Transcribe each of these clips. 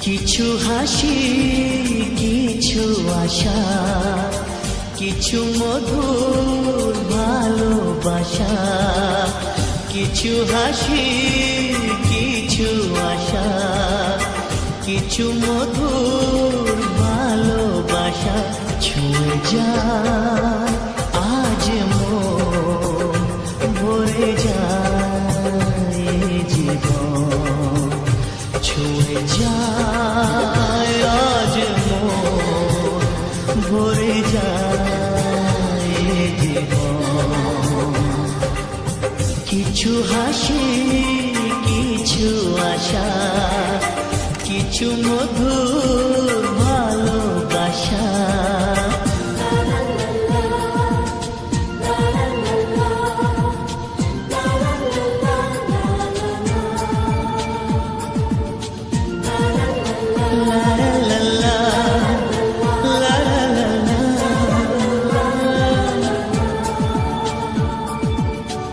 কিছু হাসি, কিছু আশা, কিছু মধুর ভালোবাসা। কিছু হাসি, কিছু আশা, কিছু মধুর ভালোবাসা। ছুঁয়ে যায় আজ মন, ভরে যায় জীবন। ছুঁয়ে যায় আজ মন, ভরে যায় জীবন। কিছু হাসি, কিছু আশা, কিছু মধুর ভালোবাসা।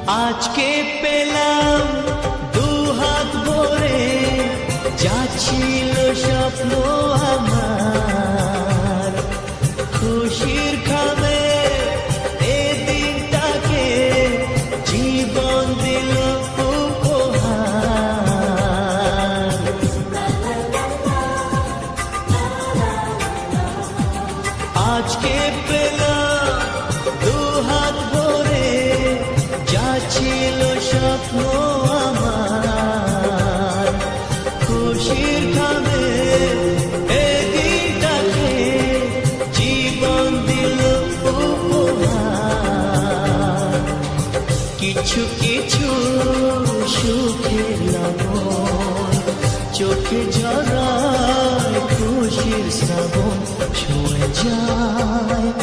আজকে পেলাম দুহাত ভরে, যাচ্ছিল স্বপ্ন আমার। খুশির খামে এ দিনটাকে জীবন দিল উপহার। আজকে পেলাম দুহাত ভরে, যাচ্ছিল স্বপ্ন আমার। খুশির খামে এ দিনটাকে জীবন দিল উপহার। কিছু কিছু সুখের লবণ, চোখে ঝরায় খুশির শ্রাবণ। ছুঁয়ে যায়